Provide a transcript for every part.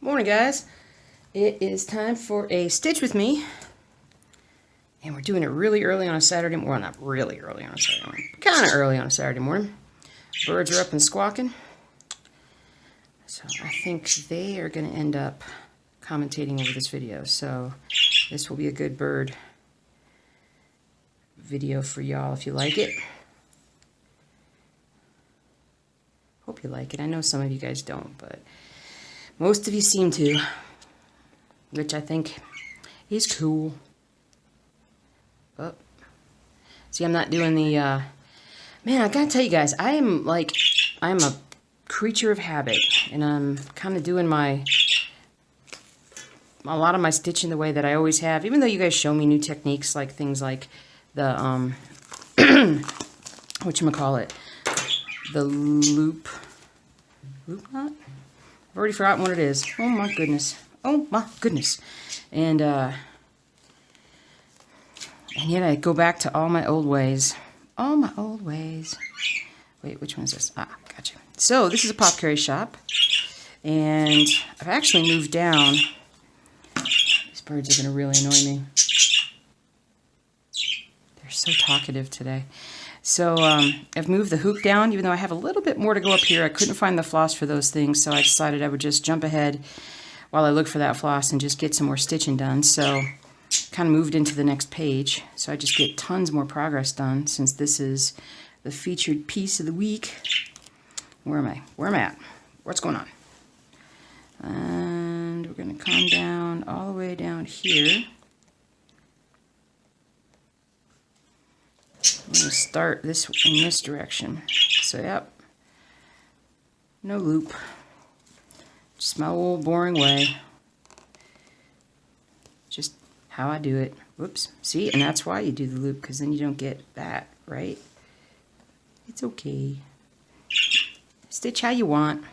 Morning, guys. It is time for a stitch with me, and we're doing it really early on a Saturday morning. Well, not really early on a Saturday morning, kind of early on a Saturday morning. Birds are up and squawking, so I think they are going to end up commentating over this video. So this will be a good bird video for y'all if you like it. Hope you like it. I know some of you guys don't, but most of you seem to, which I think is cool. Oh. See, I'm not doing the, man, I gotta tell you guys, I'm a creature of habit, and I'm kind of doing a lot of my stitching the way that I always have, even though you guys show me new techniques, like things like the, whatchamacallit, the loop knot? I've already forgotten what it is. Oh my goodness. Oh my goodness. And yet I go back to all my old ways. All my old ways. Wait, which one is this? Ah, gotcha. So this is Apothecary Shop. And I've actually moved down. These birds are going to really annoy me. They're so talkative today. So I've moved the hoop down, even though I have a little bit more to go up here. I couldn't find the floss for those things, so I decided I would just jump ahead while I look for that floss and just get some more stitching done. So kind of moved into the next page, so I just get tons more progress done since this is the featured piece of the week. Where am I? Where am I at? What's going on? And we're going to come down all the way down here. I'm going to start this in this direction. So, yep. No loop. Just my old boring way. Just how I do it. Whoops. See? And that's why you do the loop, because then you don't get that, right? It's okay. Stitch how you want.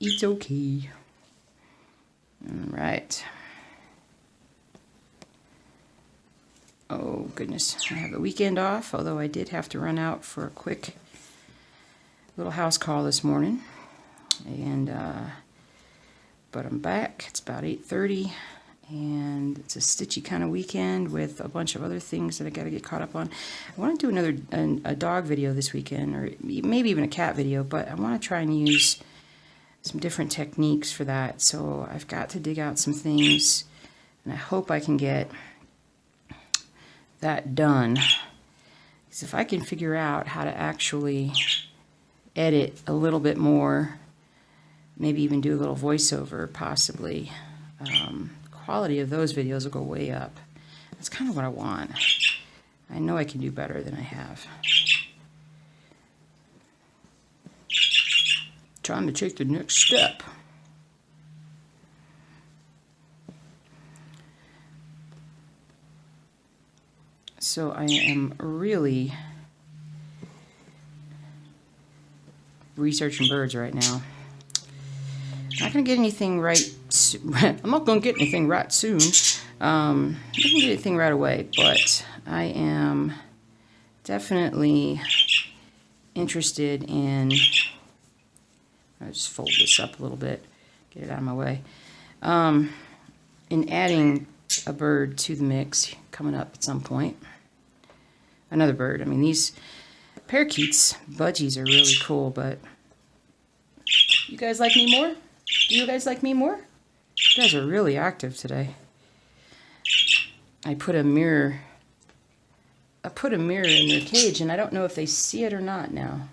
It's okay. All right. Oh, goodness. I have the weekend off, although I did have to run out for a quick little house call this morning. And, but I'm back. It's about 8:30, and it's a stitchy kind of weekend with a bunch of other things that I got to get caught up on. I want to do a dog video this weekend, or maybe even a cat video, but I want to try and use some different techniques for that. So I've got to dig out some things, and I hope I can get that done, because if I can figure out how to actually edit a little bit more, maybe even do a little voiceover possibly, quality of those videos will go way up. That's kind of what I want. I know I can do better than I have. Trying to take the next step. So I am really researching birds right now. Not going to get anything right. I'm not going to get anything right soon. I'm not going to get anything right away, but I am definitely interested in. I'll just fold this up a little bit, get it out of my way. In adding a bird to the mix coming up at some point. Another bird. I mean, these parakeets, budgies, are really cool, but you guys like me more? Do you guys like me more? You guys are really active today. I put a mirror in their cage, and I don't know if they see it or not now.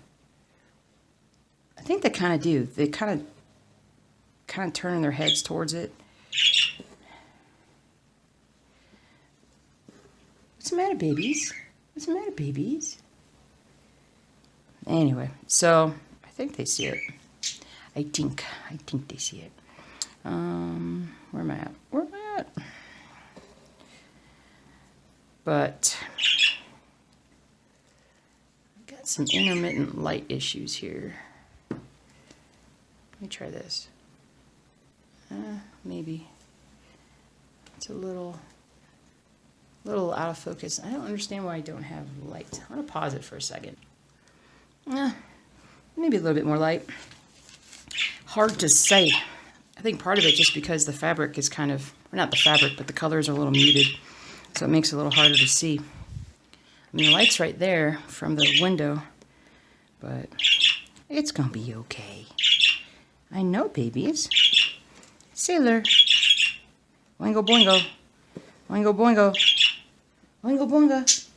I think they kind of do. They kind of turn their heads towards it. What's the matter, babies? What's the matter, babies? Anyway, so I think they see it. I think they see it. Where am I at? Where am I at? But I've got some intermittent light issues here. Let me try this. Maybe it's a little out of focus. I don't understand why I don't have light. I'm going to pause it for a second. Maybe a little bit more light. Hard to say. I think part of it just because the fabric is kind of, or not the fabric, but the colors are a little muted, so it makes it a little harder to see. I mean, the light's right there from the window, but it's gonna be okay. I know, babies. Sailor. Boingo boingo. Boingo boingo. Boingo boingo.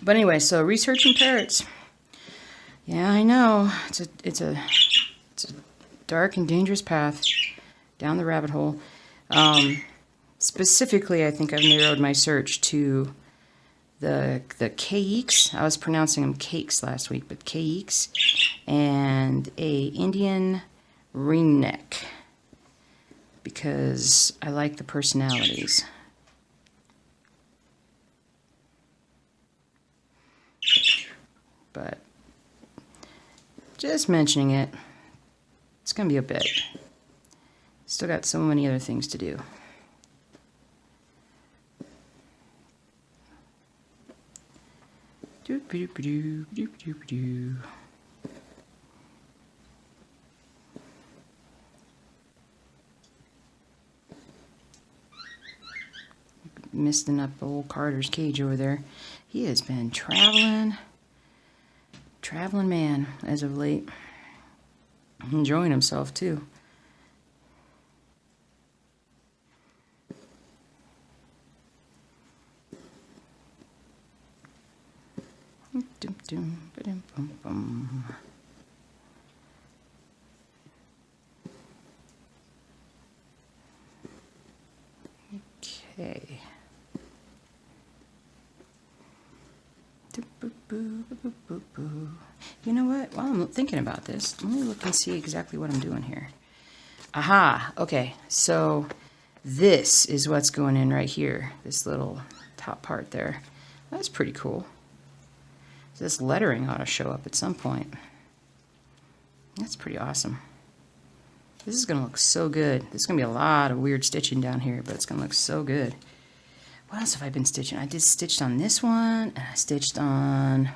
But anyway, so researching parrots. Yeah, I know. It's a dark and dangerous path down the rabbit hole. Specifically, I think I've narrowed my search to the caiques. I was pronouncing them cakes last week, but caiques and a Indian ringneck because I like the personalities. But just mentioning it, it's going to be a bit. Still got so many other things to do. Misting up old Carter's cage over there. He has been traveling man as of late. Enjoying himself too. Okay. You know what? While I'm thinking about this, let me look and see exactly what I'm doing here. Aha! Okay, so this is what's going in right here. This little top part there. That's pretty cool. This lettering ought to show up at some point. That's pretty awesome. This is going to look so good. There's going to be a lot of weird stitching down here, but it's going to look so good. What else have I been stitching? I stitched on this one, and I stitched on...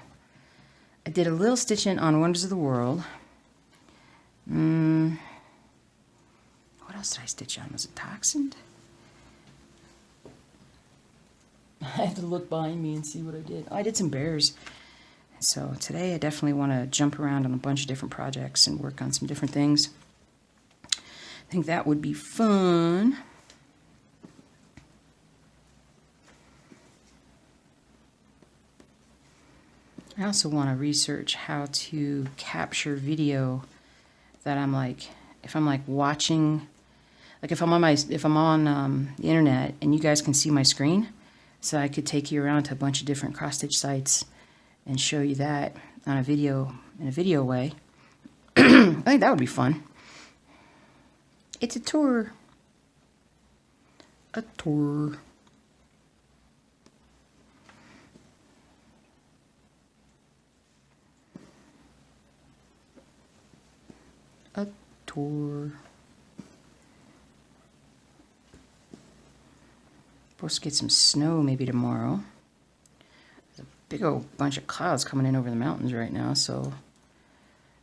I did a little stitching on Wonders of the World. What else did I stitch on? Was it Toxined? I have to look behind me and see what I did. Oh, I did some bears. So today I definitely want to jump around on a bunch of different projects and work on some different things. I think that would be fun. I also want to research how to capture video that I'm like, if I'm like watching, like if I'm on the internet and you guys can see my screen, so I could take you around to a bunch of different cross stitch sites and show you that on a video, in a video way. I think that would be fun. It's a tour. A tour. A tour. Supposed to get some snow maybe tomorrow. There's a big old bunch of clouds coming in over the mountains right now, so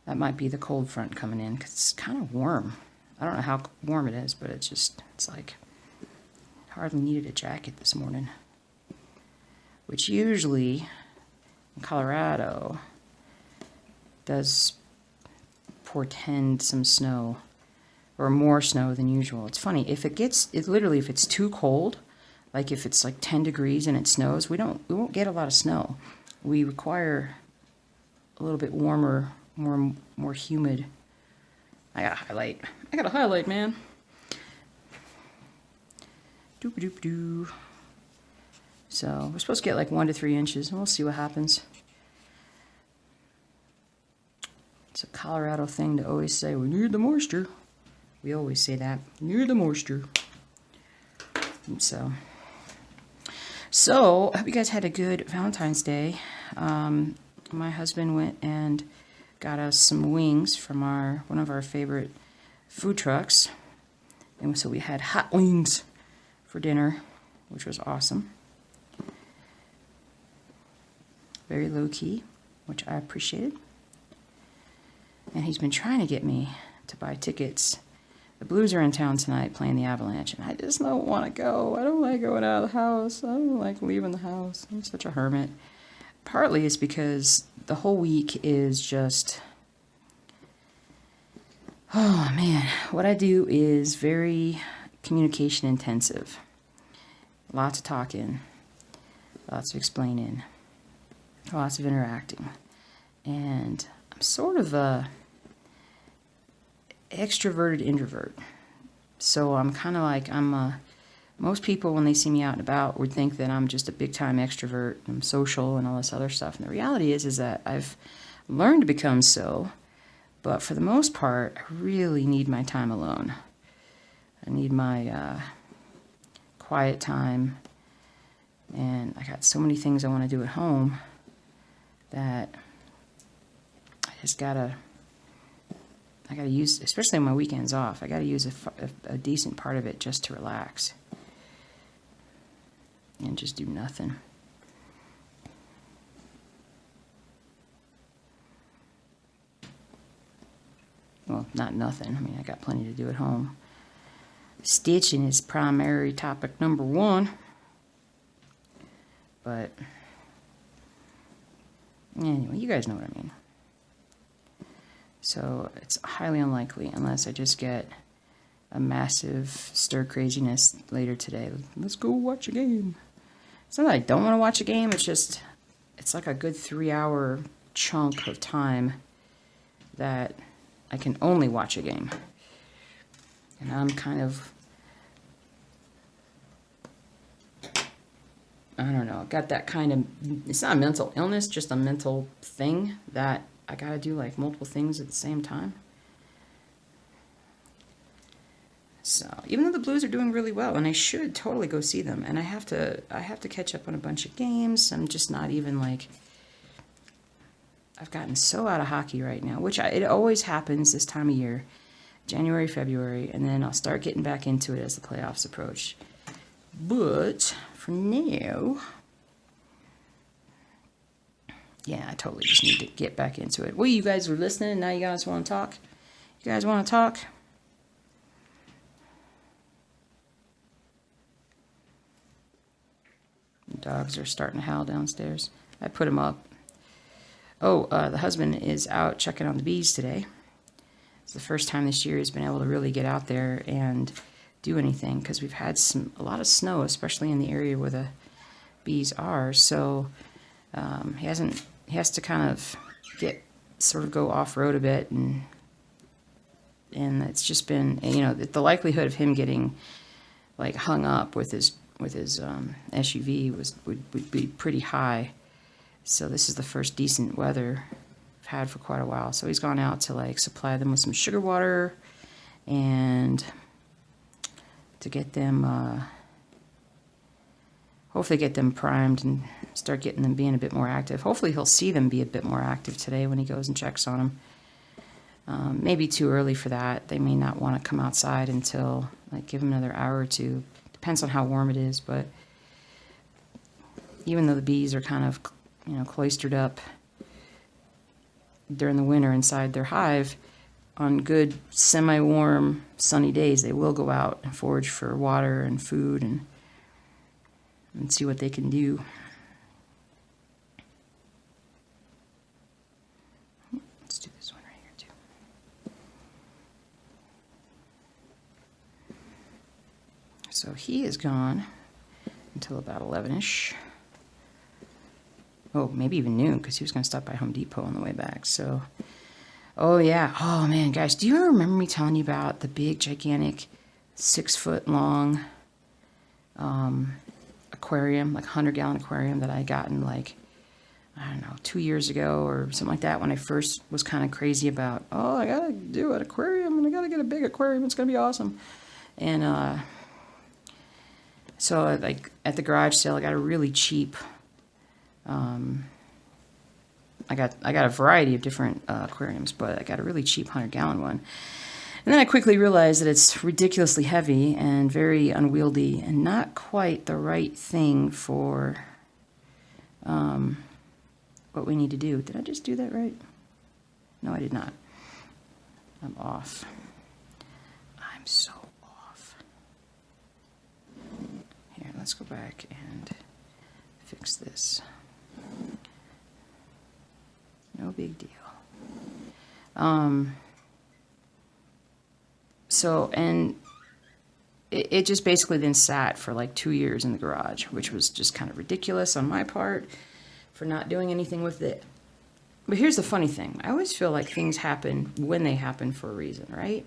that might be the cold front coming in because it's kind of warm. I don't know how warm it is, but it's like hardly needed a jacket this morning. Which usually in Colorado does portend some snow or more snow than usual. It's funny, if literally if it's too cold, like if it's like 10 degrees and it snows, we won't get a lot of snow. We require a little bit warmer, more humid. I gotta highlight, man. Doop-a-doop-doo. So we're supposed to get like 1 to 3 inches, and we'll see what happens. It's a Colorado thing to always say, we need the moisture. We always say that, need the moisture. And so I hope you guys had a good Valentine's Day. My husband went and got us some wings from one of our favorite food trucks. And so we had hot wings for dinner, which was awesome. Very low key, which I appreciated. And he's been trying to get me to buy tickets. The Blues are in town tonight playing the Avalanche, and I just don't want to go. I don't like going out of the house. I don't like leaving the house. I'm such a hermit. Partly it's because the whole week is just... Oh, man. What I do is very communication intensive. Lots of talking. Lots of explaining. Lots of interacting. And I'm sort of a extroverted introvert. So I'm kind of like, most people when they see me out and about would think that I'm just a big time extrovert. I'm social and all this other stuff. And the reality is that I've learned to become so. But for the most part, I really need my time alone. I need my quiet time. And I got so many things I want to do at home that I just I gotta use, especially on my weekends off, I gotta use a decent part of it just to relax and just do nothing. Well, not nothing. I mean, I got plenty to do at home. Stitching is primary topic number 1. But anyway, you guys know what I mean. So it's highly unlikely unless I just get a massive stir craziness later today. Let's go watch a game. It's not that I don't want to watch a game. It's just, it's like a good 3-hour chunk of time that I can only watch a game. And I'm kind of, I don't know, got that kind of, it's not a mental illness, just a mental thing that I gotta do like multiple things at the same time. So even though the Blues are doing really well, and I should totally go see them, and I have to catch up on a bunch of games. I'm just not even like, I've gotten so out of hockey right now, which it always happens this time of year, January, February, and then I'll start getting back into it as the playoffs approach. But for now, yeah, I totally just need to get back into it. Well, you guys are listening, and now you guys want to talk? You guys want to talk? The dogs are starting to howl downstairs. I put them up. Oh, the husband is out checking on the bees today. It's the first time this year he's been able to really get out there and do anything, because we've had a lot of snow, especially in the area where the bees are. So he has to kind of go off-road a bit, and it's just been, you know, the likelihood of him getting like hung up with his SUV would be pretty high. So this is the first decent weather I've had for quite a while. So he's gone out to like supply them with some sugar water and to get them, hopefully get them primed and start getting them being a bit more active. Hopefully he'll see them be a bit more active today when he goes and checks on them. Maybe too early for that. They may not want to come outside until, like, give them another hour or two. Depends on how warm it is, but even though the bees are kind of, you know, cloistered up during the winter inside their hive, on good semi-warm sunny days they will go out and forage for water and food and see what they can do. Let's do this one right here too. So he is gone until about 11ish. Oh, maybe even noon, because he was going to stop by Home Depot on the way back. So, oh yeah. Oh man, guys, do you remember me telling you about the big, gigantic, 6-foot-long aquarium, like 100-gallon aquarium that I gotten like, I don't know, 2 years ago or something like that, when I first was kind of crazy about, oh, I gotta do an aquarium and I gotta get a big aquarium, it's gonna be awesome. And so like at the garage sale, I got a really cheap, I got a variety of different aquariums, but I got a really cheap 100-gallon one. And then I quickly realized that it's ridiculously heavy and very unwieldy and not quite the right thing for what we need to do. Did I just do that right? No, I did not. I'm off. I'm so off. Here, let's go back and fix this. No big deal. So, and it just basically then sat for like 2 years in the garage, which was just kind of ridiculous on my part for not doing anything with it. But here's the funny thing. I always feel like things happen when they happen for a reason, right?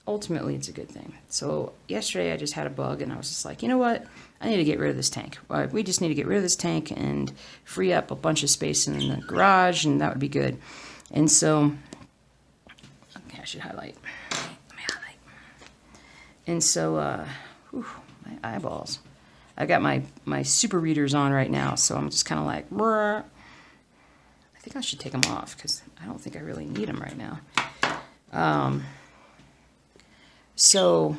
Ultimately, it's a good thing. So yesterday I just had a bug and I was just like, you know what? I need to get rid of this tank. We just need to get rid of this tank and free up a bunch of space in the garage, and that would be good. And so, okay, I should highlight. Let me highlight. And so, my eyeballs. I got my super readers on right now, so I'm just kind of like, brr. I think I should take them off because I don't think I really need them right now. So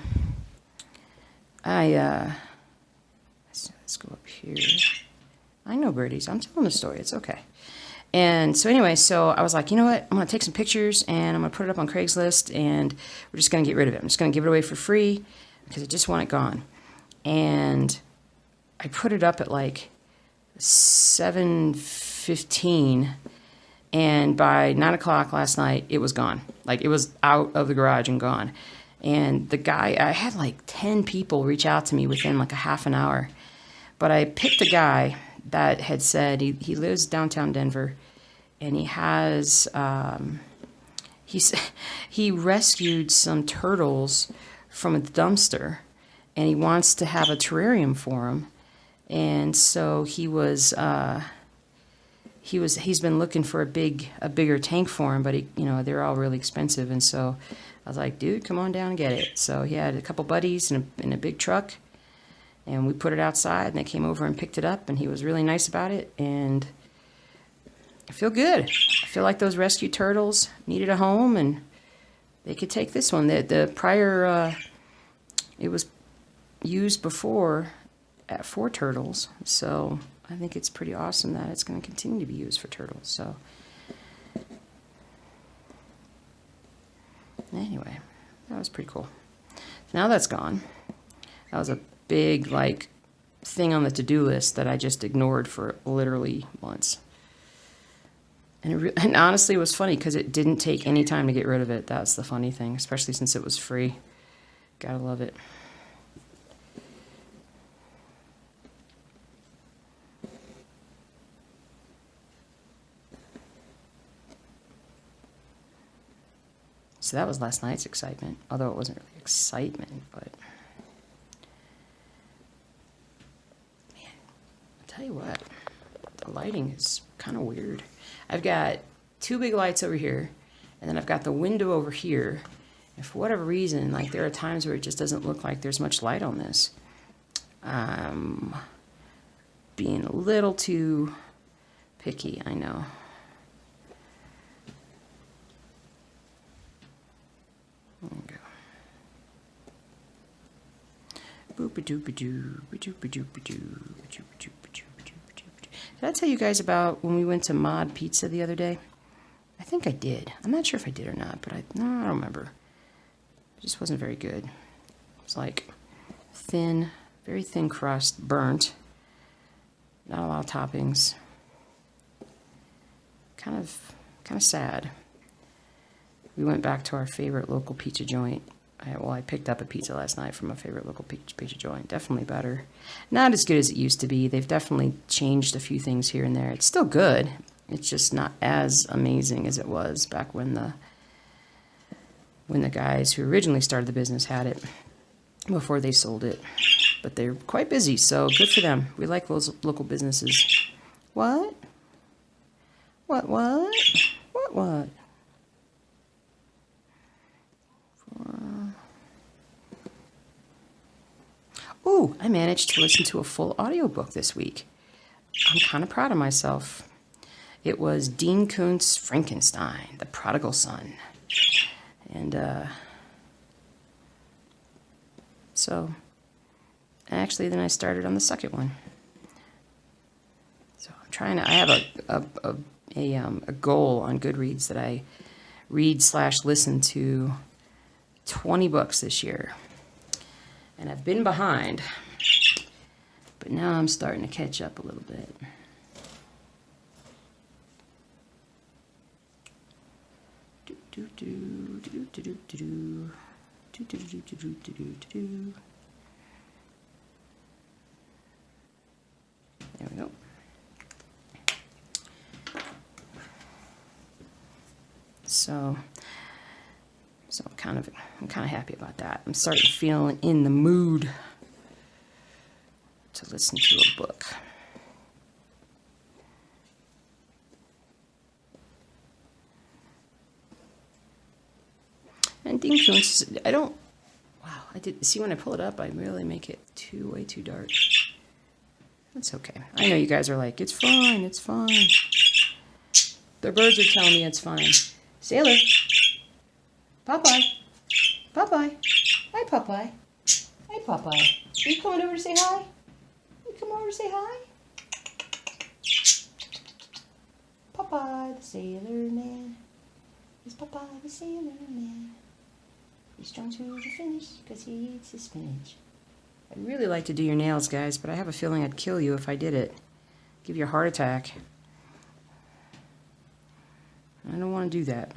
let's go up here. I know birdies. I'm telling a story. It's okay. And so anyway, so I was like, you know what? I'm going to take some pictures and I'm going to put it up on Craigslist and we're just going to get rid of it. I'm just going to give it away for free because I just want it gone. And I put it up at like 7:15, and by 9 o'clock last night, it was gone. Like, it was out of the garage and gone. And the guy, I had like 10 people reach out to me within like a half an hour. But I picked a guy that had said he lives downtown Denver, and he has, he rescued some turtles from a dumpster, and he wants to have a terrarium for them. And so he's been looking for a bigger tank for him, but they're all really expensive. And so I was like, dude, come on down and get it. So he had a couple buddies in a big truck, and we put it outside, and they came over and picked it up, and he was really nice about it. And I feel good. I feel like those rescue turtles needed a home, and they could take this one. The prior, it was used before for turtles, so I think it's pretty awesome that it's going to continue to be used for turtles. So anyway, that was pretty cool. Now that's gone. That was a big thing on the to-do list that I just ignored for literally months. And honestly, it was funny because it didn't take any time to get rid of it. That's the funny thing, especially since it was free. Gotta love it. So that was last night's excitement, although it wasn't really excitement, but man, I'll tell you what, the lighting is kind of weird. I've got two big lights over here, and then I've got the window over here, and for whatever reason, there are times where it just doesn't look like there's much light on this. Being a little too picky, I know. There we go. Did I tell you guys about when we went to Mod Pizza the other day? I think I did. I'm not sure if I did or not, but I don't remember. It just wasn't very good. It was like thin, very thin crust, burnt. Not a lot of toppings. Kind of sad. We went back to our favorite local pizza joint. I picked up a pizza last night from a favorite local pizza joint. Definitely better. Not as good as it used to be. They've definitely changed a few things here and there. It's still good. It's just not as amazing as it was back when the guys who originally started the business had it, before they sold it. But they're quite busy, so good for them. We like those local businesses. What? What? Ooh, I managed to listen to a full audiobook this week. I'm kind of proud of myself. It was Dean Koontz' Frankenstein, The Prodigal Son. And so actually then I started on the second one. So I'm trying to, I have a goal on Goodreads that I read/listen to 20 books this year. And I've been behind, but now I'm starting to catch up a little bit. There we go. So I'm kind of happy about that. I'm starting feeling in the mood to listen to a book. And Ding Tunes, I don't, wow, I did, see when I pull it up, I really make it way too dark. That's okay. I know you guys are like, it's fine, it's fine. The birds are telling me it's fine. Sailor. Popeye. Popeye. Hi, Popeye. Hi, Popeye. Are you coming over to say hi? You come over to say hi? Popeye the Sailor Man. It's Popeye the Sailor Man. He's strong to the finish because he eats his spinach. I'd really like to do your nails, guys, but I have a feeling I'd kill you if I did it. Give you a heart attack. I don't want to do that.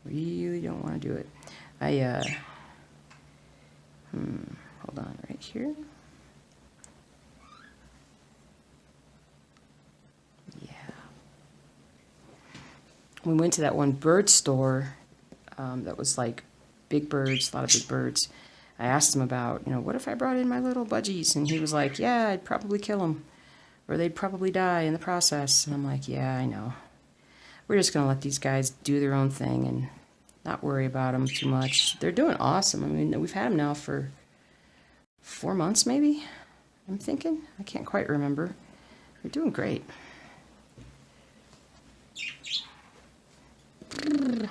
Really don't want to do it. Hold on, right here. Yeah. We went to that one bird store that was like big birds, a lot of big birds. I asked him about, what if I brought in my little budgies? And he was like, yeah, I'd probably kill them. Or they'd probably die in the process. And I'm like, yeah, I know. We're just going to let these guys do their own thing and not worry about them too much. They're doing awesome. I mean, we've had them now for 4 months, maybe, I'm thinking. I can't quite remember. They're doing great. I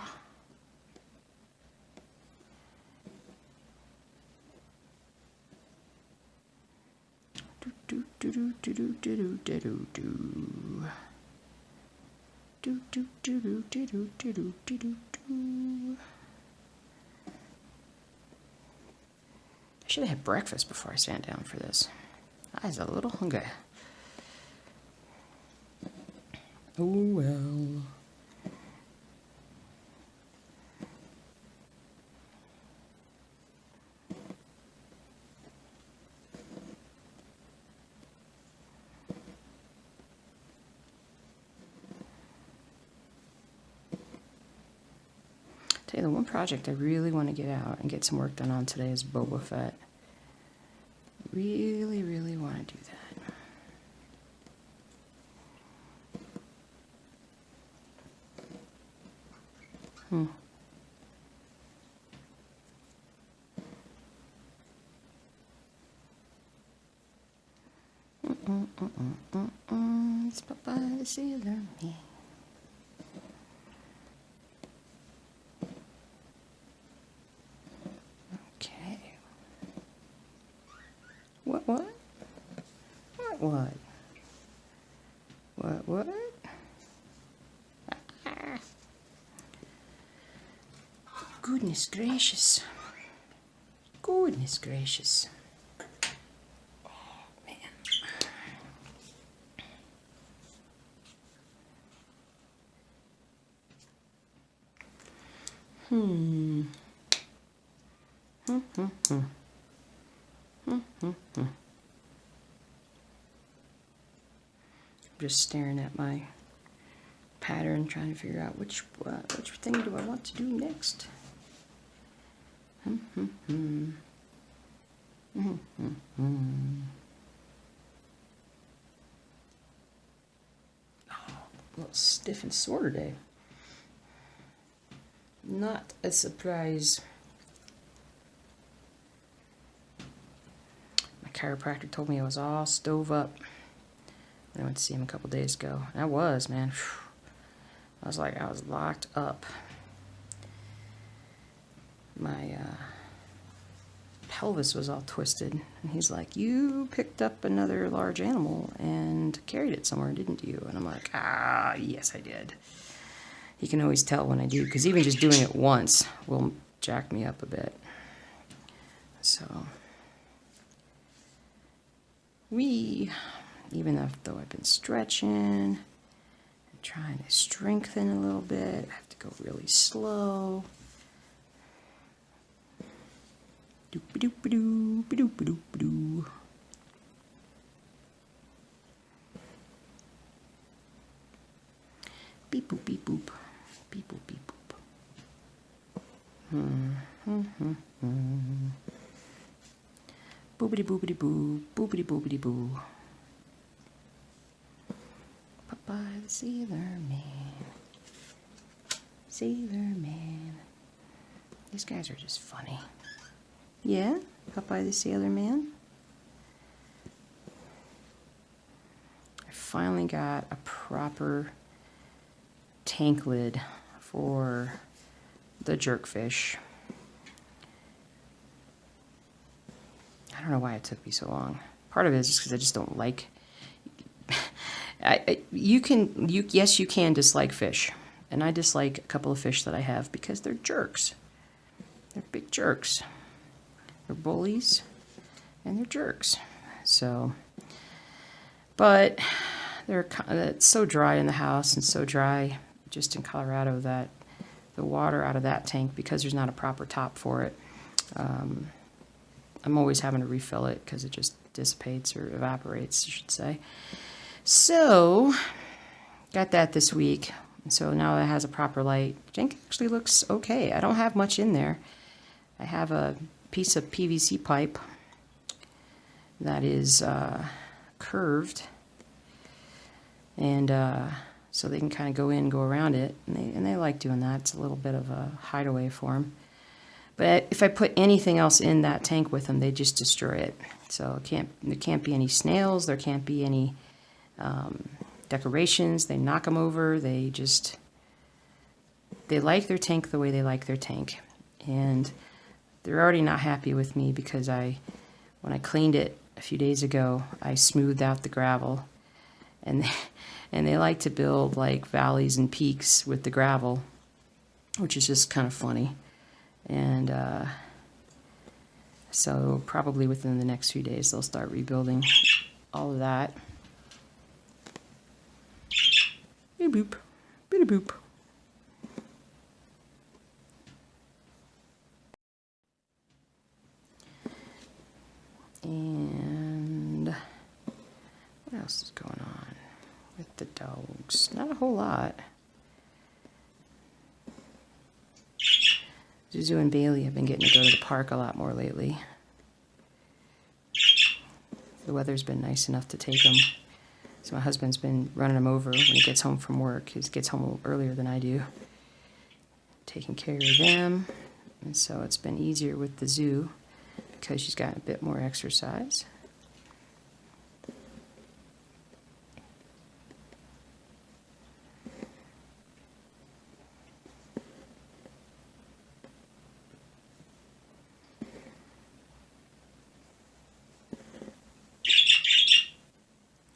should have had breakfast before I sat down for this. I was a little hungry. Oh well. Tell you, the one project I really want to get out and get some work done on today is Boba Fett. Really, really want to do that. It's Popeye the Sailor Man. Okay. What? Goodness gracious. Goodness gracious. Oh, man. I'm just staring at my pattern, trying to figure out which thing do I want to do next. A little stiff and sore today. Not a surprise. My chiropractor told me I was all stove up. I went to see him a couple days ago. I was, man. I was like, I was locked up. My pelvis was all twisted. And he's like, you picked up another large animal and carried it somewhere, didn't you? And I'm like, ah, yes, I did. You can always tell when I do, because even just doing it once will jack me up a bit. So, even though I've been stretching and trying to strengthen a little bit, I have to go really slow. Doop-a-doop-a-doo, ba-doop-a-doop-a-doo. Beep boop, beep boop. Beep boop, beep boop. Boopity boopity boo, boopity boopity boo. Popeye the Sailor Man. Sailor Man. These guys are just funny. Yeah, Popeye the Sailor Man. I finally got a proper tank lid for the jerkfish. I don't know why it took me so long. Part of it is just because I just don't like. Yes, you can dislike fish, and I dislike a couple of fish that I have because they're jerks. They're big jerks. They're bullies, and they're jerks. So, but it's so dry in the house and so dry just in Colorado that the water out of that tank, because there's not a proper top for it, I'm always having to refill it because it just dissipates or evaporates, I should say. So, got that this week. So now it has a proper light. The tank actually looks okay. I don't have much in there. I have a piece of PVC pipe that is curved, and so they can kind of go in and go around it, and they like doing that. It's a little bit of a hideaway for them. But if I put anything else in that tank with them, they just destroy it. So there can't be any snails. There can't be any decorations. They knock them over. They like their tank the way they like their tank, and they're already not happy with me because when I cleaned it a few days ago, I smoothed out the gravel, and they like to build like valleys and peaks with the gravel, which is just kind of funny. And so probably within the next few days they'll start rebuilding all of that. Beep boop, beep boop. And what else is going on with the dogs? Not a whole lot. Zuzu and Bailey have been getting to go to the park a lot more lately. The weather's been nice enough to take them. So my husband's been running them over when he gets home from work. He gets home a little earlier than I do. Taking care of them. And so it's been easier with the zoo because she's gotten a bit more exercise.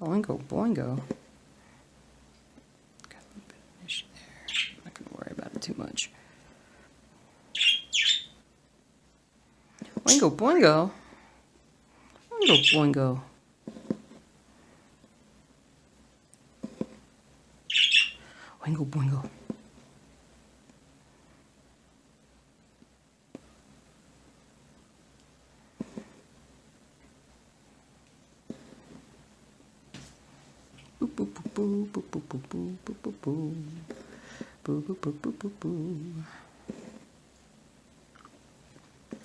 Boingo, boingo. Got a little bit of an issue there. I'm not going to worry about it too much. Boingo, boingo. Boingo, boingo. Boingo, boingo. Boo, boo, boo, boo, boo, boo, boo, boo. Boo, boo, boo, boo, boo, boo.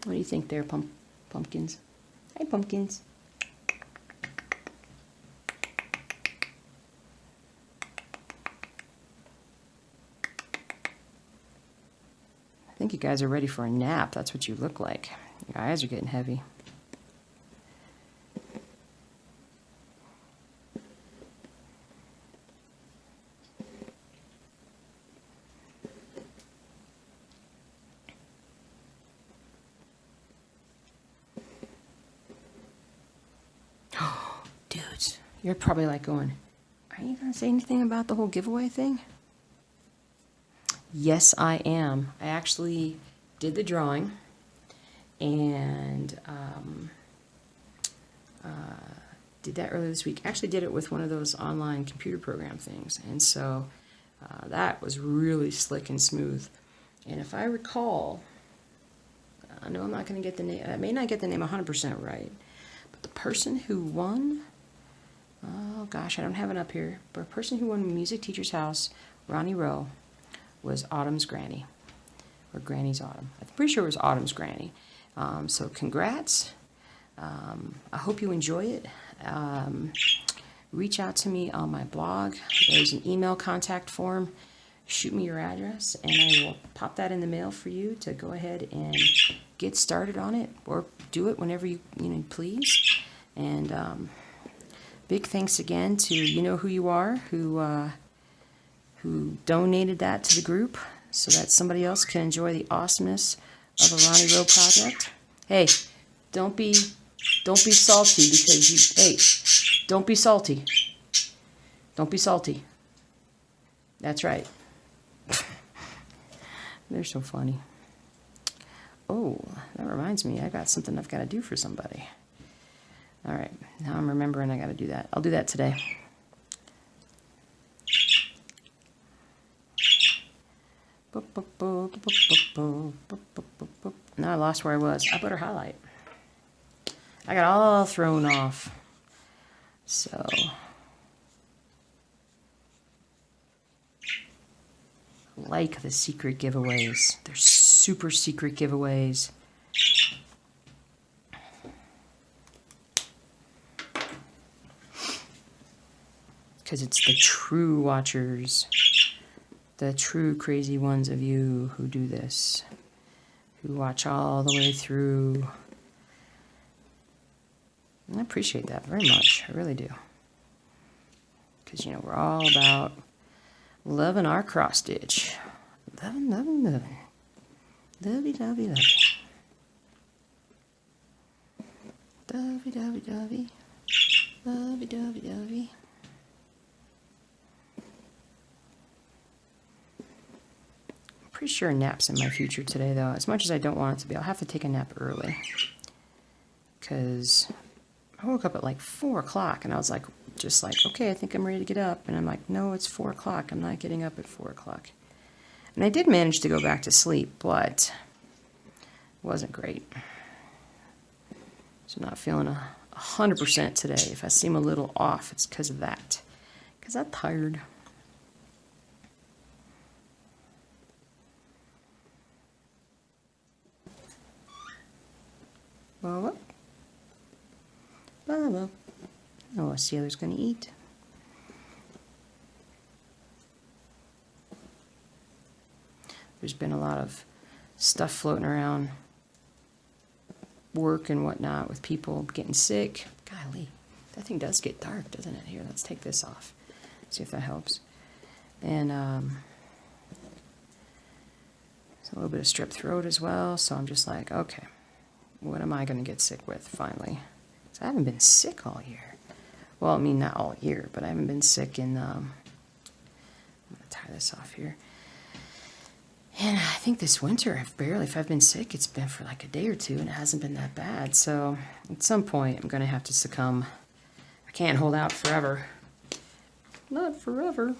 What do you think there, pumpkins? Hi, pumpkins. I think you guys are ready for a nap. That's what you look like. Your eyes are getting heavy. You're probably like going, are you going to say anything about the whole giveaway thing? Yes, I am. I actually did the drawing and did that earlier this week. Actually did it with one of those online computer program things. And so that was really slick and smooth. And if I recall, I know I'm not going to get the name, I may not get the name 100% right, but the person who won, oh gosh, I don't have it up here, but a person who won Music Teacher's House, Ronnie Rowe, was Autumn's Granny, or Granny's Autumn. I'm pretty sure it was Autumn's Granny. So congrats. I hope you enjoy it. Reach out to me on my blog. There's an email contact form. Shoot me your address, and I will pop that in the mail for you to go ahead and get started on it, or do it whenever you please. And big thanks again to you know who you are, who donated that to the group so that somebody else can enjoy the awesomeness of a Ronnie Rowe project. Hey, don't be salty because you. Hey, don't be salty. Don't be salty. That's right. They're so funny. Oh, that reminds me, I got something I've got to do for somebody. All right, now I'm remembering I got to do that. I'll do that today. Now I lost where I was. I better highlight. I got all thrown off. So like the secret giveaways. They're super secret giveaways. Because it's the true watchers, the true crazy ones of you who do this, who watch all the way through. And I appreciate that very much. I really do. Because, you know, we're all about loving our cross stitch. Loving, loving, loving. Lovey, lovey, lovey. Dovey, dovey, dovey. Lovey, dovey, dovey. I'm pretty sure a nap's in my future today, though. As much as I don't want it to be, I'll have to take a nap early. Because I woke up at like 4 o'clock, and I was like, just like, okay, I think I'm ready to get up. And I'm like, no, it's 4 o'clock. I'm not getting up at 4 o'clock. And I did manage to go back to sleep, but it wasn't great. So I'm not feeling 100% today. If I seem a little off, it's because of that. Because I'm tired. Well, well. Oh, a sailor's going to eat. There's been a lot of stuff floating around, work and whatnot, with people getting sick. Golly, that thing does get dark, doesn't it? Here, let's take this off. See if that helps. And there's a little bit of strep throat as well, so I'm just like, okay, what am I going to get sick with finally? So I haven't been sick all year. Well, I mean, not all year, but I haven't been sick in, I'm going to tie this off here. And I think this winter, if I've been sick, it's been for like a day or two, and it hasn't been that bad. So at some point, I'm going to have to succumb. I can't hold out forever. Not forever.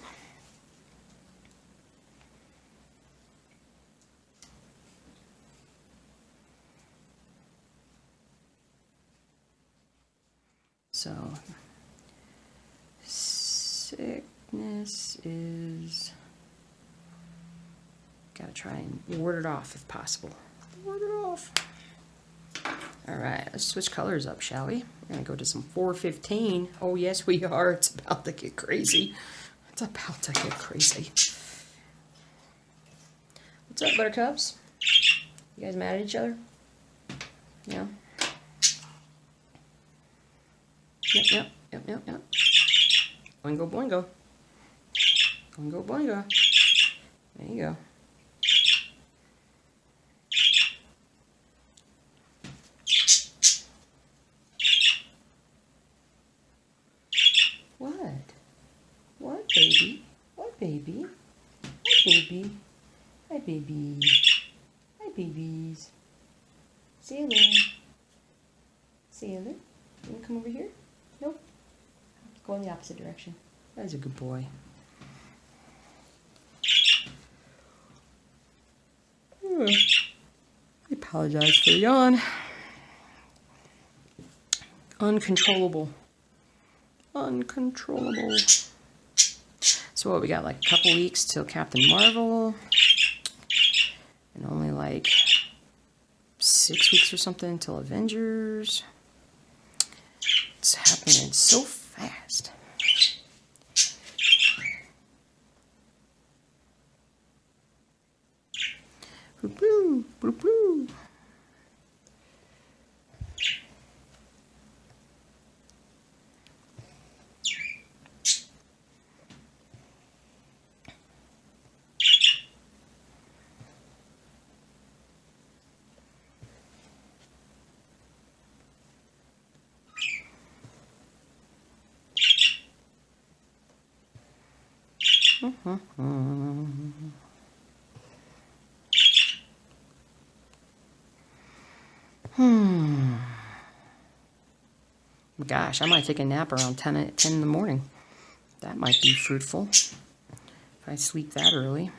So sickness is, gotta try and ward it off if possible. Ward it off. All right, let's switch colors up, shall we? We're gonna go to some 415. Oh yes, we are. It's about to get crazy. It's about to get crazy. What's up, buttercups? You guys mad at each other? Yeah. Yep. Boingo, boingo. Boingo, boingo. There you go. baby. Hi, baby. Hi, baby. Hi, babies. Sailor. Sailor. You want to come over here? Nope. Go in the opposite direction. That's a good boy. I apologize for the yawn. Uncontrollable. Uncontrollable. So what, we got like a couple weeks till Captain Marvel. And only like 6 weeks or something till Avengers. It's happening so fast. Boop-boo, boop-boo. Gosh, I might take a nap around 10 in the morning. That might be fruitful if I sleep that early.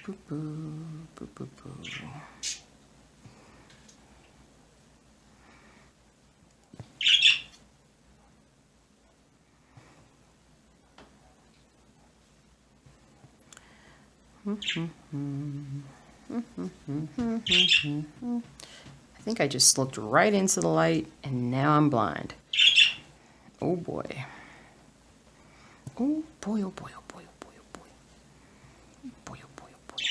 Boo, boo, boo, boo, boo. I think I just looked right into the light and now I'm blind. Oh boy. Oh boy, oh boy, oh boy, oh boy, oh boy. Oh boy, oh boy, oh boy.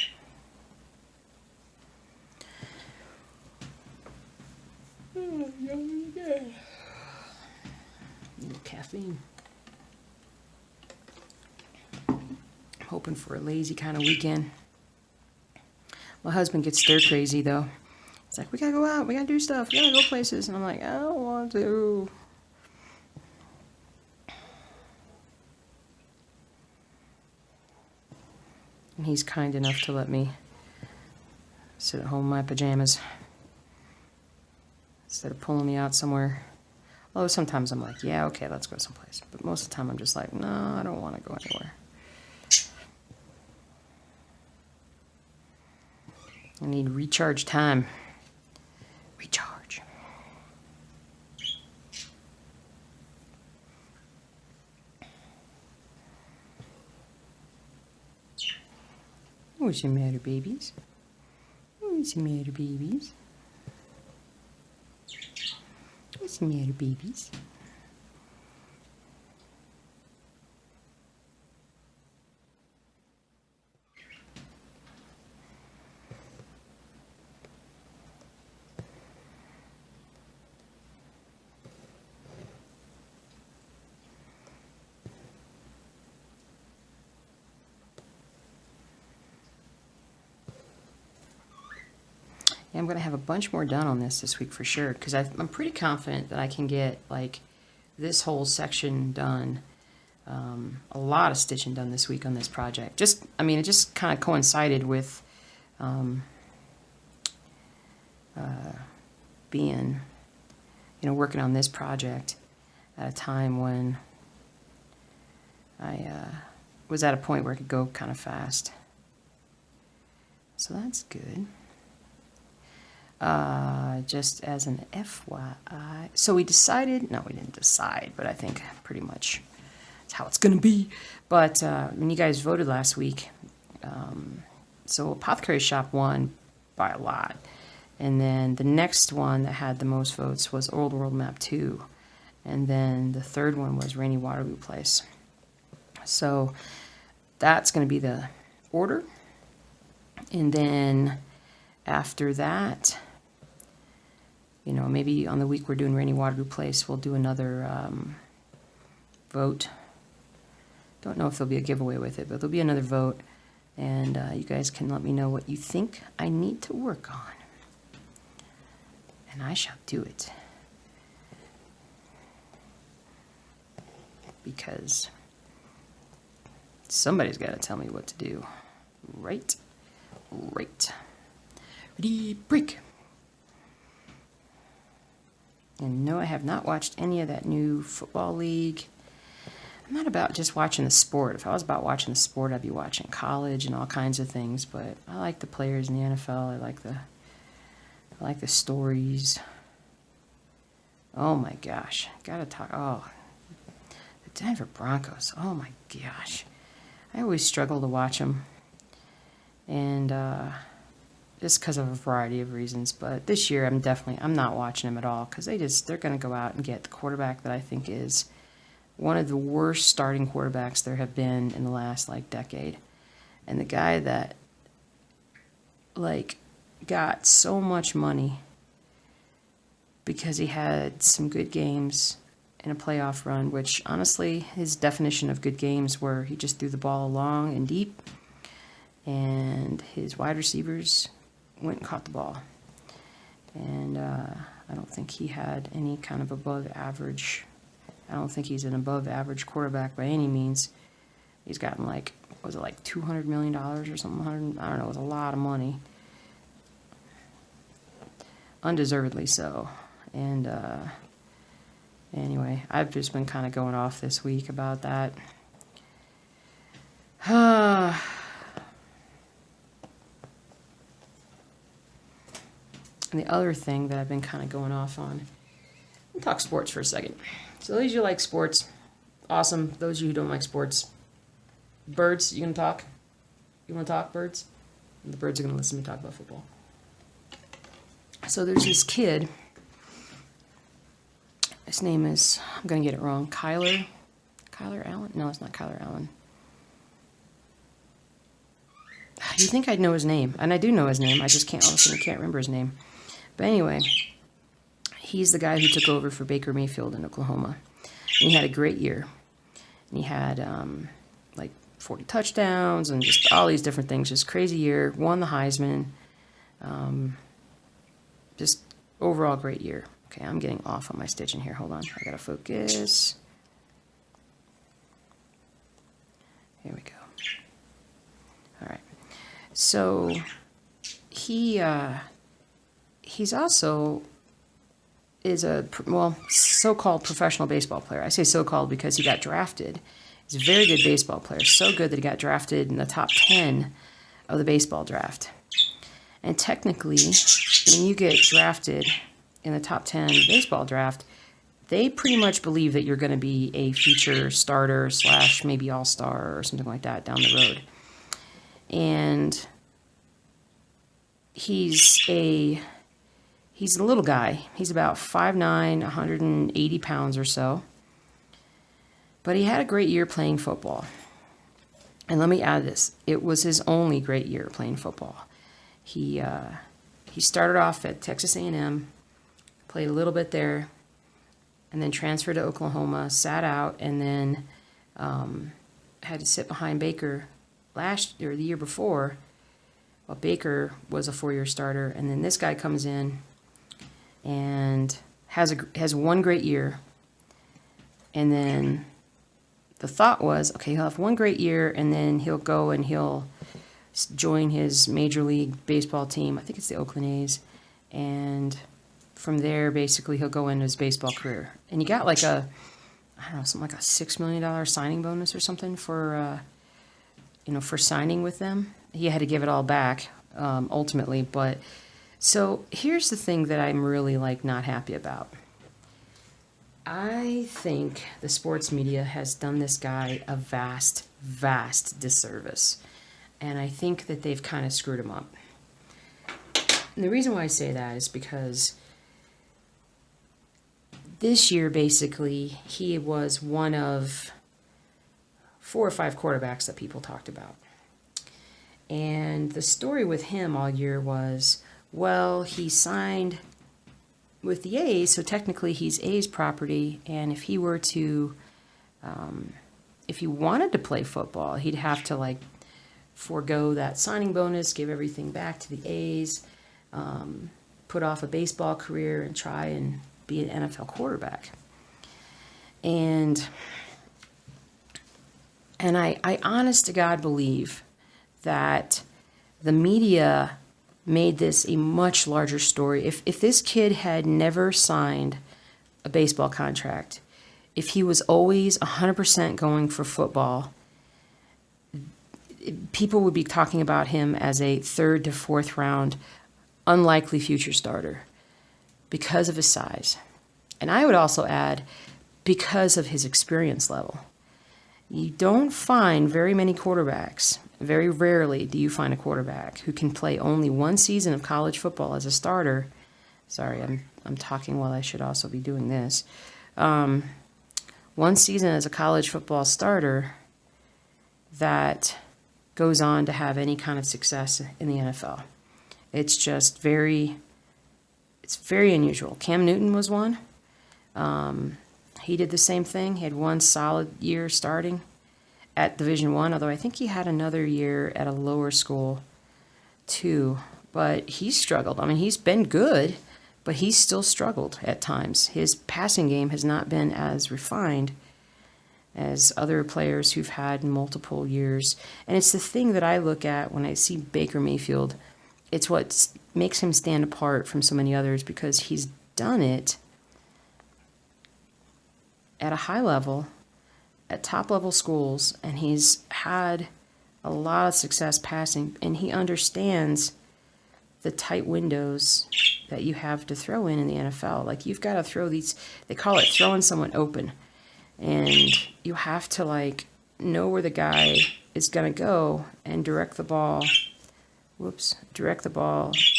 Oh, yeah. A little caffeine. Hoping for a lazy kind of weekend. My husband gets stir crazy though. He's like, we gotta go out, we gotta do stuff, we gotta go places. And I'm like, I don't want to. And he's kind enough to let me sit at home in my pajamas instead of pulling me out somewhere. Although sometimes I'm like, yeah, okay, let's go someplace. But most of the time I'm just like, no, I don't want to go anywhere. I need recharge time. Recharge. What's the matter, babies? What's the matter, babies? What's the matter, babies? Yeah, I'm going to have a bunch more done on this week for sure, because I'm pretty confident that I can get like this whole section done. A lot of stitching done this week on this project. It just kind of coincided with being, working on this project at a time when I was at a point where I could go kind of fast. So that's good. Just as an FYI. So we decided, no, we didn't decide, but I think pretty much that's how it's going to be. But when you guys voted last week, so Apothecary Shop won by a lot. And then the next one that had the most votes was Old World Map 2. And then the third one was Rainy Waterloo Place. So that's going to be the order. And then after that, maybe on the week we're doing Rainy Waterloo Place, we'll do another vote. Don't know if there'll be a giveaway with it, but there'll be another vote And you guys can let me know what you think I need to work on. And I shall do it. Because somebody's got to tell me what to do. Right? Right. Ready, break. And no, I have not watched any of that new football league. I'm not about just watching the sport. If I was about watching the sport, I'd be watching college and all kinds of things. But I like the players in the NFL. I like the stories. Oh my gosh. Gotta talk. Oh, the Denver Broncos. Oh my gosh. I always struggle to watch them. And just because of a variety of reasons. But this year, I'm not watching them at all. Because they're going to go out and get the quarterback that I think is one of the worst starting quarterbacks there have been in the last, decade. And the guy that, got so much money because he had some good games in a playoff run, which, honestly, his definition of good games were he just threw the ball long and deep, and his wide receivers went and caught the ball. And I don't think he had any kind of above average. I don't think he's an above average quarterback by any means. He's gotten $200 million or something? I don't know, it was a lot of money. Undeservedly so. And anyway, I've just been kind of going off this week about that. And the other thing that I've been kind of going off on, we'll talk sports for a second. So those of you who like sports, awesome. Those of you who don't like sports, birds, you can talk? You want to talk, birds? And the birds are going to listen to me talk about football. So there's this kid. His name is, I'm going to get it wrong, Kyler Allen? No, it's not Kyler Allen. You'd think I'd know his name, and I do know his name. I just can't remember his name. But anyway, he's the guy who took over for Baker Mayfield in Oklahoma. And he had a great year. And he had 40 touchdowns and just all these different things. Just crazy year. Won the Heisman. Just overall great year. Okay, I'm getting off on my stitching here. Hold on. I gotta focus. Here we go. All right. So he's also is a so-called professional baseball player. I say so-called because he got drafted. He's a very good baseball player. So good that he got drafted in the top 10 of the baseball draft. And technically, when you get drafted in the top 10 of the baseball draft, they pretty much believe that you're going to be a future starter / maybe all-star or something like that down the road. And he's a little guy. He's about 5'9", 180 pounds or so. But he had a great year playing football. And let me add this. It was his only great year playing football. He started off at Texas A&M, played a little bit there, and then transferred to Oklahoma, sat out, and then had to sit behind Baker the year before. Well, Baker was a 4-year starter, and then this guy comes in and has one great year, and then the thought was, okay, he'll have one great year, and then he'll go and he'll join his Major League Baseball team. I think it's the Oakland A's, and from there, basically, he'll go into his baseball career. And he got something like a $6 million signing bonus or something for signing with them. He had to give it all back, ultimately. But so here's the thing that I'm really not happy about. I think the sports media has done this guy a vast, vast disservice. And I think that they've kind of screwed him up. And the reason why I say that is because this year, basically, he was one of 4 or 5 quarterbacks that people talked about. And the story with him all year was, well, he signed with the A's, so technically he's A's property, and if he were to, if he wanted to play football, he'd have to, forego that signing bonus, give everything back to the A's, put off a baseball career and try and be an NFL quarterback. And I honest to God believe that the media made this a much larger story. If this kid had never signed a baseball contract, if he was always 100% going for football, people would be talking about him as a 3rd to 4th round unlikely future starter because of his size. And I would also add, because of his experience level. You don't find very many quarterbacks, very rarely do you find a quarterback who can play only one season of college football as a starter. Sorry, I'm talking while I should also be doing this. One season as a college football starter that goes on to have any kind of success in the NFL. It's just very unusual. Cam Newton was one. He did the same thing. He had one solid year starting at Division I, although I think he had another year at a lower school too. But he struggled. I mean, he's been good, but he's still struggled at times. His passing game has not been as refined as other players who've had multiple years. And it's the thing that I look at when I see Baker Mayfield. It's what makes him stand apart from so many others, because he's done it at a high level, at top-level schools, and he's had a lot of success passing, and he understands the tight windows that you have to throw in the NFL. Like, you've got to throw these, they call it throwing someone open, and you have to, like, know where the guy is going to go and direct the ball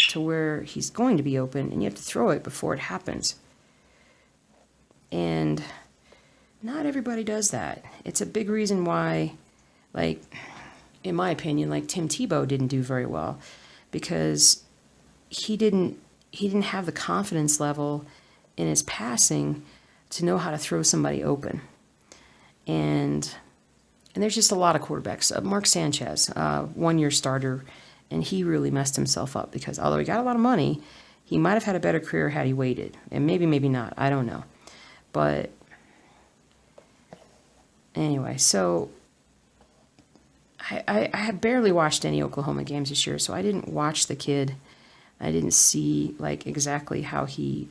to where he's going to be open, and you have to throw it before it happens. And not everybody does that. It's a big reason why, like, in my opinion, like Tim Tebow didn't do very well, because he didn't have the confidence level in his passing to know how to throw somebody open. And there's just a lot of quarterbacks. Mark Sanchez, 1-year starter, and he really messed himself up, because although he got a lot of money, he might have had a better career had he waited. And maybe not. I don't know. But anyway, so I have barely watched any Oklahoma games this year, so I didn't watch the kid. I didn't see, like, exactly how he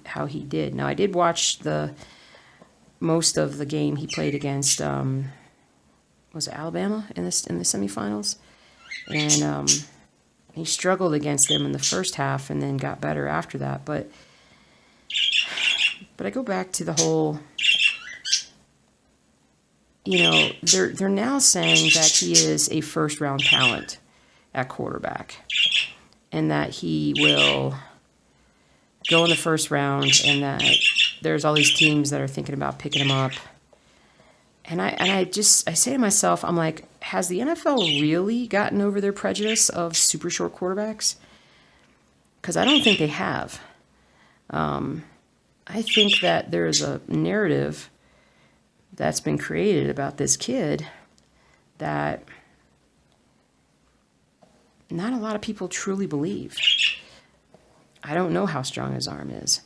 did. Now, I did watch most of the game he played against, was it Alabama in the semifinals? And he struggled against them in the first half and then got better after that. But I go back to the whole, you know, they're now saying that he is a first-round talent at quarterback, and that he will go in the first round, and that there's all these teams that are thinking about picking him up. And I say to myself, I'm like, has the NFL really gotten over their prejudice of super short quarterbacks? Because I don't think they have. I think that there's a narrative that's been created about this kid that not a lot of people truly believe. I don't know how strong his arm is.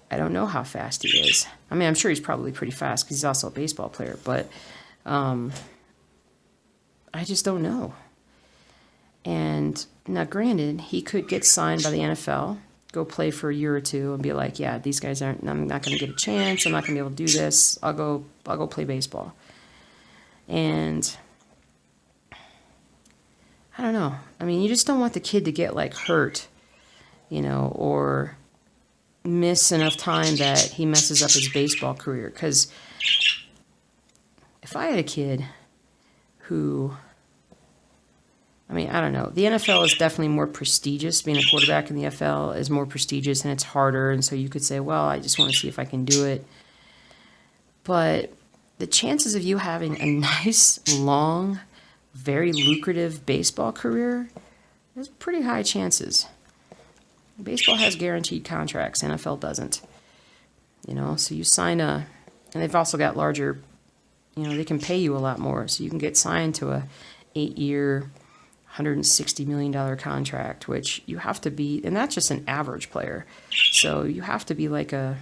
I don't know how fast he is. I mean, I'm sure he's probably pretty fast because he's also a baseball player, but I just don't know. And now, granted, he could get signed by the NFL, go play for a year or two, and be like, yeah, these guys I'm not going to get a chance. I'm not going to be able to do this. I'll go play baseball. And I don't know. I mean, you just don't want the kid to get, like, hurt, you know, or miss enough time that he messes up his baseball career. Because if I had a kid who, I mean, I don't know. The NFL is definitely more prestigious. Being a quarterback in the NFL is more prestigious, and it's harder. And so you could say, well, I just want to see if I can do it. But the chances of you having a nice, long, very lucrative baseball career, there's pretty high chances. Baseball has guaranteed contracts. NFL doesn't. You know, so you sign and they've also got larger, you know, they can pay you a lot more. So you can get signed to a 8-year, $160 million contract, which you have to be, and that's just an average player. So you have to be like a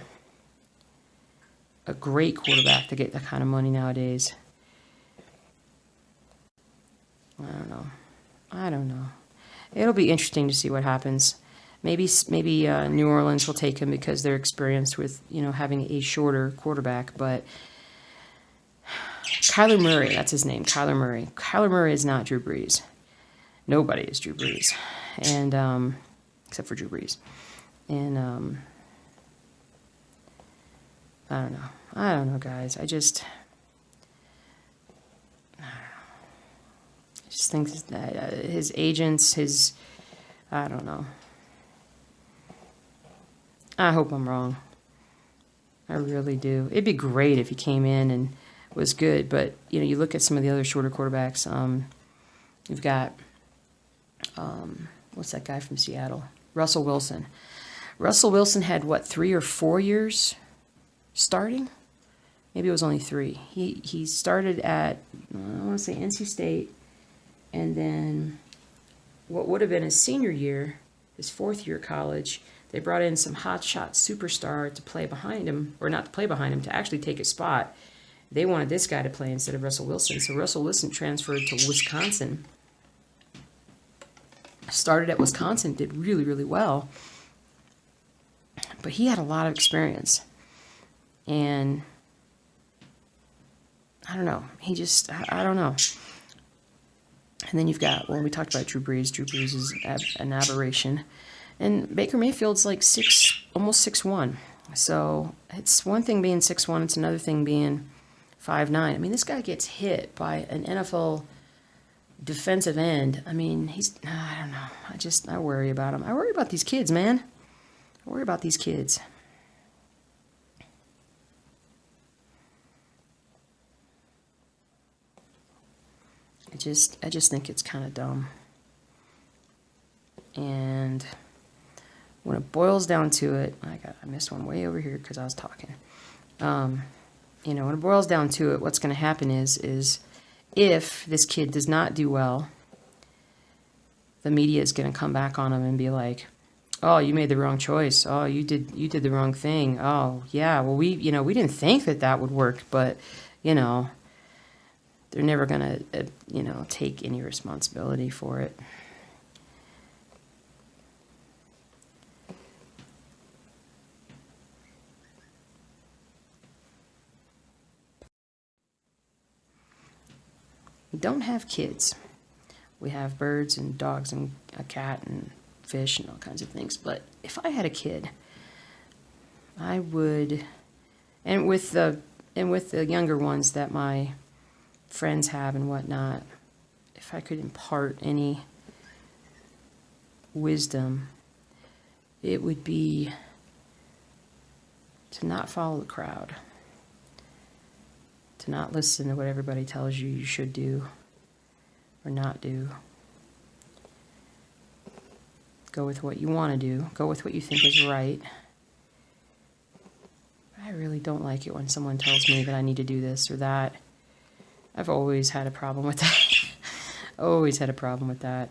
great quarterback to get that kind of money nowadays. I don't know. It'll be interesting to see what happens. Maybe New Orleans will take him because they're experienced with, having a shorter quarterback. But Kyler Murray, that's his name, Kyler Murray. Kyler Murray is not Drew Brees. Nobody is Drew Brees, and except for Drew Brees. And I don't know, guys. I just think that his agents, I don't know. I hope I'm wrong. I really do. It'd be great if he came in and was good, but you look at some of the other shorter quarterbacks. You've got what's that guy from Seattle? Russell Wilson. Russell Wilson had 3 or 4 years starting? Maybe it was only 3. He started at, I want to say NC State, and then what would have been his senior year, his 4th year of college, they brought in some hotshot superstar to play behind him, or not to play behind him, to actually take his spot. They wanted this guy to play instead of Russell Wilson, so Russell Wilson transferred to Wisconsin. Started at Wisconsin, did really, really well. But he had a lot of experience. And I don't know. I don't know. And then you've got, we talked about Drew Brees. Drew Brees is an aberration. And Baker Mayfield's like almost 6'1". So it's one thing being 6'1", it's another thing being 5'9". I mean, this guy gets hit by an NFL defensive end. I mean, I don't know. I worry about him. I worry about these kids, man. I worry about these kids. I just think it's kind of dumb. And when it boils down to it, I missed one way over here because I was talking. When it boils down to it, what's going to happen is if this kid does not do well, the media is going to come back on him and be like, "Oh, you made the wrong choice. Oh, you did the wrong thing. Oh, yeah. Well, we didn't think that would work, but they're never going to take any responsibility for it." We don't have kids. We have birds and dogs and a cat and fish and all kinds of things. But if I had a kid, I would, and with the younger ones that my friends have and whatnot, if I could impart any wisdom, it would be to not follow the crowd. To not listen to what everybody tells you should do or not do. Go with what you want to do. Go with what you think is right. I really don't like it when someone tells me that I need to do this or that. I've always had a problem with that. Always had a problem with that.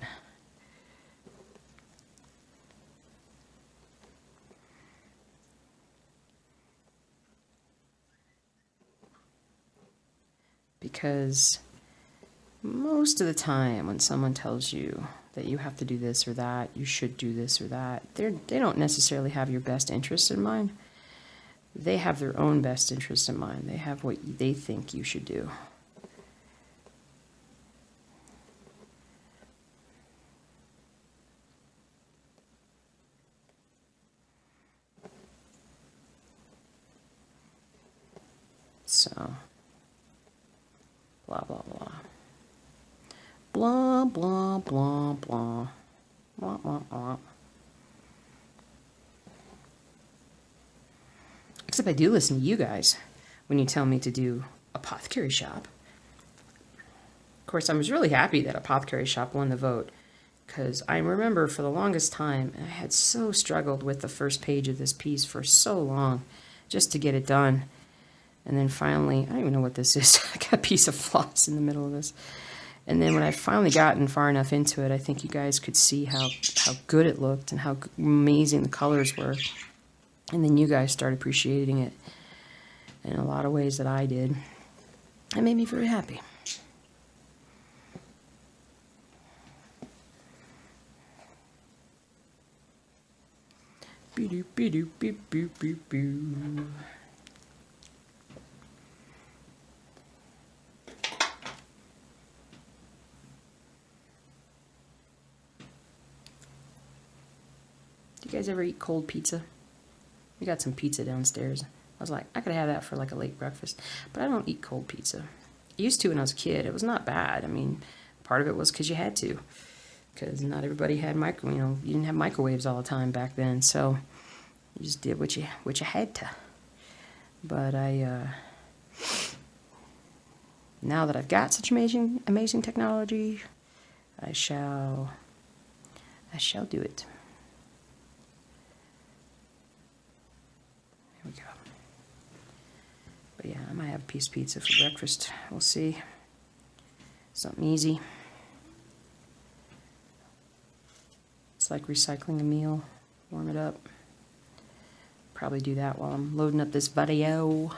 Because most of the time when someone tells you that you have to do this or that, you should do this or that, they don't necessarily have your best interest in mind. They have their own best interest in mind. They have what they think you should do. So, blah, blah, blah. Blah, blah, blah, blah. Blah, blah, blah. Except I do listen to you guys when you tell me to do Apothecary Shop. Of course, I was really happy that Apothecary Shop won the vote, because I remember for the longest time, I had so struggled with the first page of this piece for so long just to get it done. And then finally, I don't even know what this is. I got a piece of floss in the middle of this. And then when I finally gotten far enough into it, I think you guys could see how good it looked and how amazing the colors were. And then you guys started appreciating it in a lot of ways that I did. It made me very happy. Be-doo, be-doo, be-boo-boo-boo. Do you guys ever eat cold pizza? We got some pizza downstairs. I was like, I could have that for like a late breakfast. But I don't eat cold pizza. I used to when I was a kid. It was not bad. I mean, part of it was because you had to. Because not everybody had you didn't have microwaves all the time back then. So you just did what you had to. But now that I've got such amazing technology, I shall do it. There we go. But yeah, I might have a piece of pizza for breakfast. We'll see. Something easy. It's like recycling a meal. Warm it up. Probably do that while I'm loading up this video.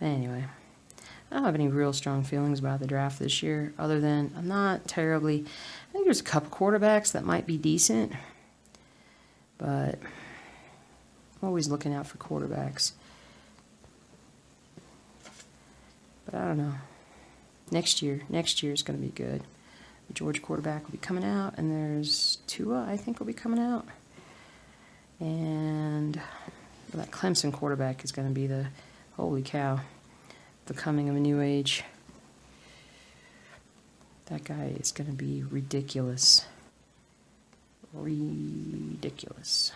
Anyway, I don't have any real strong feelings about the draft this year, other than I'm not terribly. I think there's a couple quarterbacks that might be decent, but I'm always looking out for quarterbacks. But I don't know. Next year is going to be good. The Georgia quarterback will be coming out, and there's Tua, I think, will be coming out. And that Clemson quarterback is going to be the, holy cow, the coming of a new age. That guy is going to be ridiculous. Ridiculous.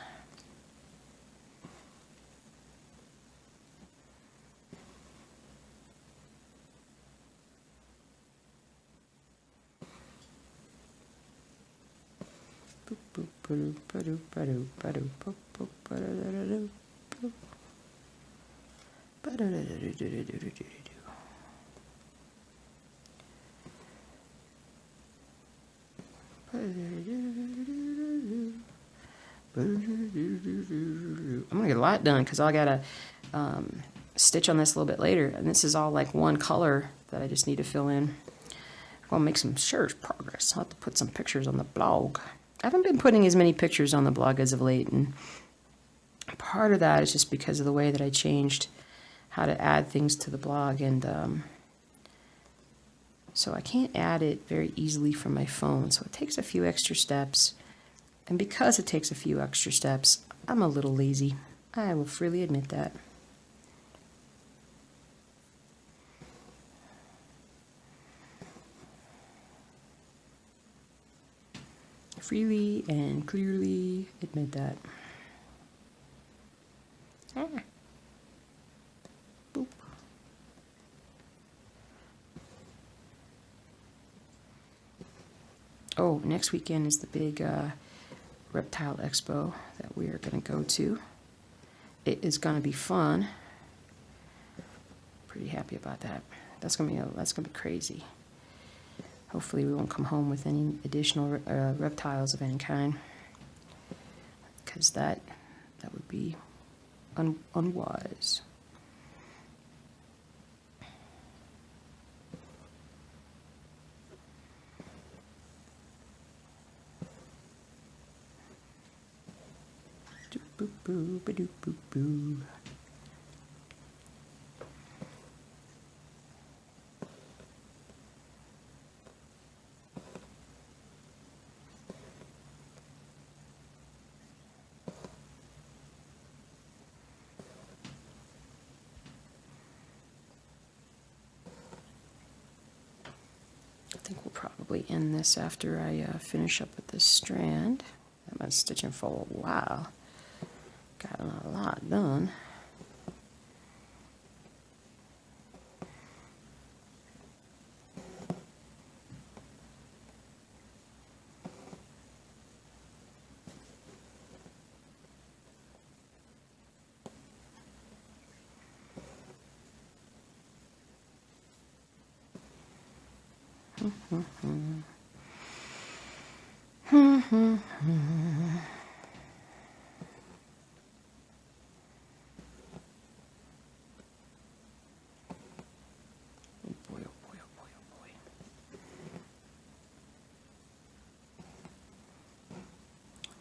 I'm gonna get a lot done because I gotta stitch on this a little bit later, and this is all like one color that I just need to fill in. I'm gonna make some progress. I'll have to put some pictures on the blog. I haven't been putting as many pictures on the blog as of late, and part of that is just because of the way that I changed how to add things to the blog, and so I can't add it very easily from my phone, so it takes a few extra steps, and because it takes a few extra steps, I'm a little lazy. I will freely admit that. Freely and clearly admit that. Boop. Oh, next weekend is the big reptile expo that we are going to go to. It is going to be fun. Pretty happy about that. That's going to be crazy. Hopefully we won't come home with any additional reptiles of any kind, because that would be unwise. Boop boo ba doop boop boo. I think we'll probably end this after I finish up with this strand. I've been stitching for a while. Got a lot done. boy, oh boy, oh boy, oh boy.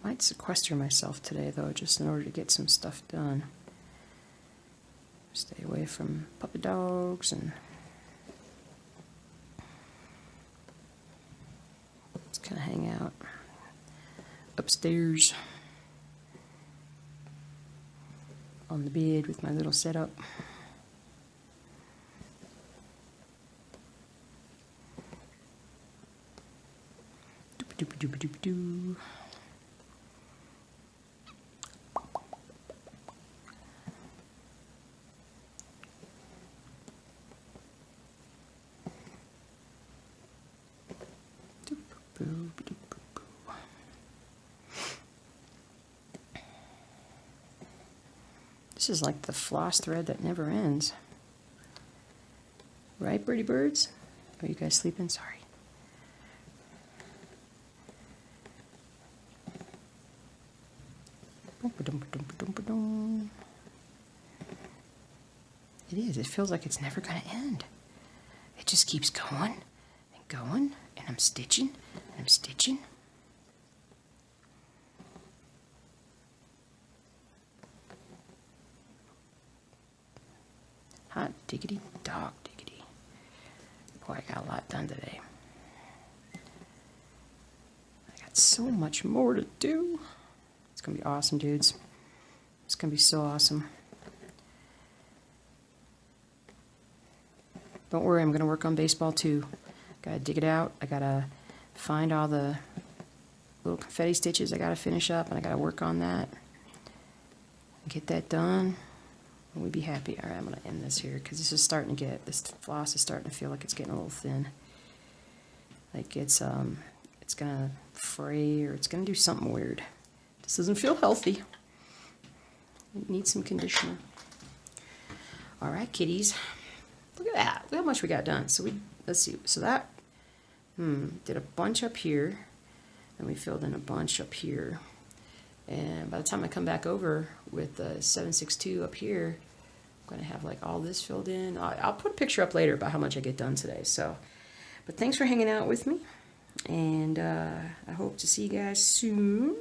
Might sequester myself today, though, just in order to get some stuff done. Stay away from puppy dogs and just kind of hang out upstairs on the bed with my little setup. Doop-a-doop-a-doop-a-doop-a-doo. This is like the floss thread that never ends. Right, birdie birds? Are you guys sleeping? Sorry. It is. It feels like it's never going to end. It just keeps going and going, and I'm stitching, and I'm stitching. Hot diggity dog diggity. Boy, I got a lot done today. I got so much more to do. It's going to be awesome, dudes. It's going to be so awesome. Don't worry, I'm going to work on baseball too. Got to dig it out. I got to find all the little confetti stitches I got to finish up, and I got to work on that. Get that done. We'd be happy. All right, I'm going to end this here because this is starting to get, this floss is starting to feel like it's getting a little thin. Like it's going to fray, or it's going to do something weird. This doesn't feel healthy. It needs some conditioner. All right, kitties. Look at that. Look how much we got done. So let's see. So that did a bunch up here, and we filled in a bunch up here. And by the time I come back over with the 762 up here, I'm going to have like all this filled in. I'll put a picture up later about how much I get done today. So, but thanks for hanging out with me, and I hope to see you guys soon.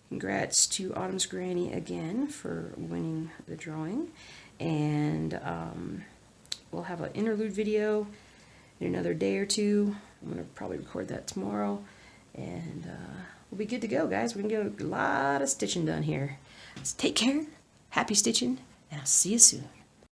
Congrats to Autumn's Granny again for winning the drawing, and we'll have an interlude video in another day or two. I'm going to probably record that tomorrow, and we'll be good to go, guys. We can get a lot of stitching done here. So take care, happy stitching, and I'll see you soon.